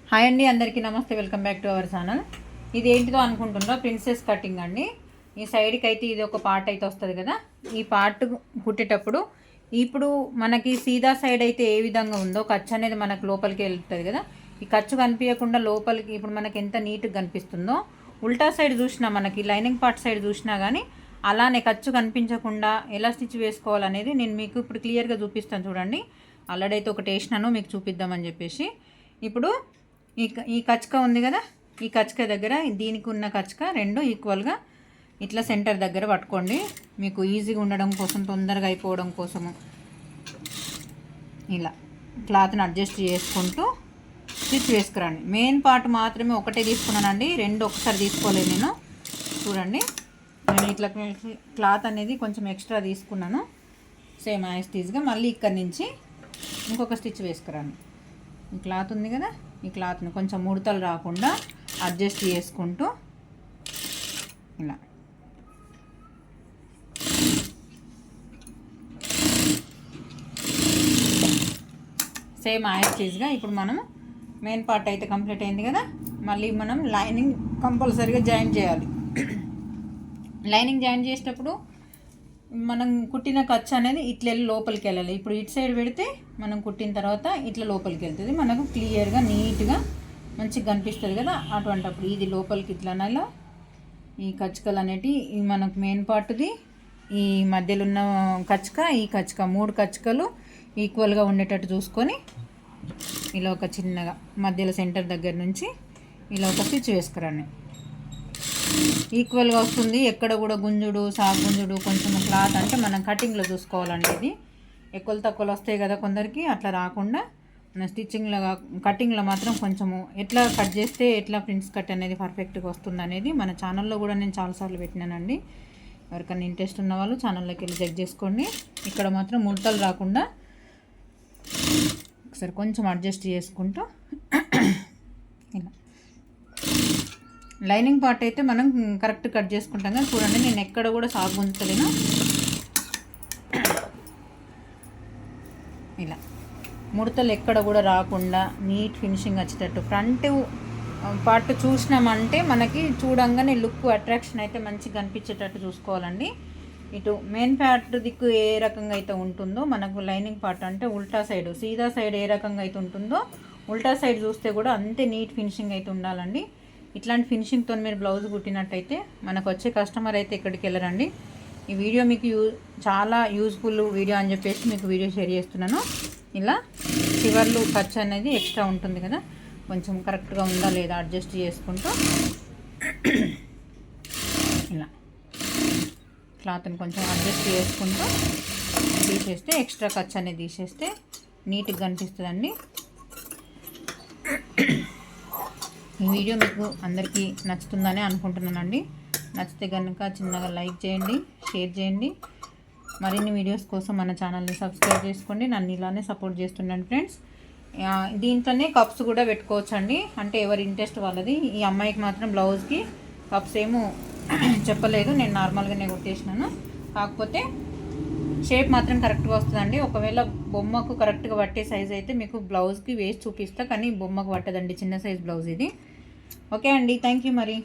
Hi అండి, అందరికీ నమస్తే. Welcome back to our channel. ఇది ఏంటిదో అనుకుంటున్నా, ప్రిన్సెస్ కటింగ్ అండి. ఈ సైడ్కి అయితే ఇది ఒక పార్ట్ అయితే వస్తుంది కదా. ఈ పార్ట్ కుట్టేటప్పుడు ఇప్పుడు మనకి సీదా సైడ్ అయితే ఏ విధంగా ఉందో ఖర్చు అనేది మనకు లోపలికి వెళ్తుంది కదా. ఈ ఖర్చు కనిపించకుండా లోపలికి ఇప్పుడు మనకి ఎంత నీట్గా కనిపిస్తుందో, ఉల్టా సైడ్ చూసినా మనకి లైనింగ్ పార్ట్ సైడ్ చూసినా కానీ అలానే ఖర్చు కనిపించకుండా ఎలా స్టిచ్ వేసుకోవాలనేది నేను మీకు ఇప్పుడు క్లియర్గా చూపిస్తాను. చూడండి, ఆల్రెడీ అయితే ఒకటి వేసినాను, మీకు చూపిద్దామని చెప్పేసి. ఇప్పుడు ఈ కచక ఉంది కదా, ఈ కచక దగ్గర దీనికి ఉన్న కచక రెండు ఈక్వల్గా ఇట్లా సెంటర్ దగ్గర పట్టుకోండి. మీకు ఈజీగా ఉండడం కోసం, తొందరగా అయిపోవడం కోసము ఇలా క్లాత్ని అడ్జస్ట్ చేసుకుంటూ స్టిచ్ వేసుకురండి. మెయిన్ పార్ట్ మాత్రమే ఒకటే తీసుకున్నానండి, రెండు ఒకసారి తీసుకోలేదు నేను. చూడండి, నేను ఇట్లా క్లాత్ అనేది కొంచెం ఎక్స్ట్రా తీసుకున్నాను. సేమ్ యాస్టీజ్గా మళ్ళీ ఇక్కడి నుంచి ఇంకొక స్టిచ్ వేసుకురండి. ఈ క్లాత్ ఉంది కదా, ఈ క్లాత్ని కొంచెం ముడతలు రాకుండా అడ్జస్ట్ చేసుకుంటూ ఇలా సేమ్ యాస్టీజ్గా. ఇప్పుడు మనం మెయిన్ పార్ట్ అయితే కంప్లీట్ అయింది కదా, మళ్ళీ మనం లైనింగ్ కంపల్సరీగా జాయిన్ చేయాలి. లైనింగ్ జాయిన్ చేసేటప్పుడు మనం కుట్టిన ఖర్చు అనేది ఇట్లా వెళ్ళి లోపలికి వెళ్ళాలి. ఇప్పుడు ఇటు సైడ్ పెడితే మనం కుట్టిన తర్వాత ఇట్లా లోపలికి వెళ్తుంది, మనకు క్లియర్గా నీట్గా మంచిగా కనిపిస్తుంది కదా. అటువంటిప్పుడు ఇది లోపలికి ఇట్లా నెల ఈ కచ్చకలు అనేటివి మనకు మెయిన్ పార్ట్ది, ఈ మధ్యలో ఉన్న కచ్చక, ఈ కచ్చక, మూడు కచ్చకలు ఈక్వల్గా ఉండేటట్టు చూసుకొని ఇలా ఒక చిన్నగా మధ్యలో సెంటర్ దగ్గర నుంచి ఇలా ఒక స్టిచ్ వేసుకురండి. ఈక్వల్గా వస్తుంది, ఎక్కడ కూడా గుంజుడు గుంజుడు కొంచెం క్లాత్ అంటే మనం కటింగ్లో చూసుకోవాలండి. ఇది ఎక్కువ తక్కువలు వస్తాయి కదా కొందరికి, అట్లా రాకుండా మన స్టిచ్చింగ్లో కటింగ్లో మాత్రం కొంచెము ఎట్లా కట్ చేస్తే ఎట్లా ప్రిన్స్ కట్ అనేది పర్ఫెక్ట్గా వస్తుంది అనేది మన ఛానల్లో కూడా నేను చాలాసార్లు పెట్టినానండి. ఎవరికైనా ఇంట్రెస్ట్ ఉన్న వాళ్ళు ఛానల్లోకి వెళ్ళి చెక్ చేసుకోండి. ఇక్కడ మాత్రం ముడతలు రాకుండా ఒకసారి కొంచెం అడ్జస్ట్ చేసుకుంటూ ఇలా లైనింగ్ పార్ట్ అయితే మనం కరెక్ట్ కట్ చేసుకుంటాం కానీ చూడండి, నేను ఎక్కడ కూడా సాగు ఉంచలేను. ఇలా ముడతలు ఎక్కడ కూడా రాకుండా నీట్ ఫినిషింగ్ వచ్చేటట్టు ఫ్రంట్ పార్ట్ చూసినామంటే మనకి చూడంగానే లుక్ అట్రాక్షన్ అయితే మంచిగా కనిపించేటట్టు చూసుకోవాలండి. ఇటు మెయిన్ పార్ట్ దిక్కు ఏ రకంగా అయితే ఉంటుందో మనకు లైనింగ్ పార్ట్ అంటే ఉల్టా సైడ్, సీదా సైడ్ ఏ రకంగా అయితే ఉంటుందో ఉల్టా సైడ్ చూస్తే కూడా అంతే నీట్ ఫినిషింగ్ అయితే ఉండాలండి. ఇట్లాంటి ఫినిషింగ్తో మీరు బ్లౌజ్ కుట్టినట్టయితే మనకు వచ్చే కస్టమర్ అయితే ఎక్కడికి వెళ్ళరండి. ఈ వీడియో మీకు చాలా యూజ్ఫుల్ వీడియో అని చెప్పేసి మీకు వీడియో షేర్ చేస్తున్నాను. ఇలా చివర్లు ఖర్చు అనేది ఎక్స్ట్రా ఉంటుంది కదా, కొంచెం కరెక్ట్గా ఉందా లేదా అడ్జస్ట్ చేసుకుంటూ ఇలా క్లాత్ని కొంచెం అడ్జస్ట్ చేసుకుంటూ తీసేస్తే ఎక్స్ట్రా ఖర్చు అనేది తీసేస్తే నీట్గా కనిపిస్తుందండి. ఈ వీడియో మీకు అందరికీ నచ్చుతుందని అనుకుంటున్నానండి. నచ్చితే కనుక చిన్నగా లైక్ చేయండి, షేర్ చేయండి. మరిన్ని వీడియోస్ కోసం మన ఛానల్ని సబ్స్క్రైబ్ చేసుకోండి. నన్ను ఇలానే సపోర్ట్ చేస్తుండండి ఫ్రెండ్స్. దీంట్లోనే కప్స్ కూడా పెట్టుకోవచ్చండి, అంటే ఎవరి ఇంట్రెస్ట్ వాళ్ళది. ఈ అమ్మాయికి మాత్రం బ్లౌజ్కి కప్స్ ఏమో చెప్పలేదు, నేను నార్మల్గానే కుట్టేసినాను. కాకపోతే షేప్ మాత్రం కరెక్ట్గా వస్తుందండి. ఒకవేళ బొమ్మకు కరెక్ట్గా పట్టే సైజ్ అయితే మీకు బ్లౌజ్కి వేసి చూపిస్తా, కానీ బొమ్మకు పట్టదండి, చిన్న సైజ్ బ్లౌజ్ ఇది. ఓకే అండి, థ్యాంక్ యూ మరి.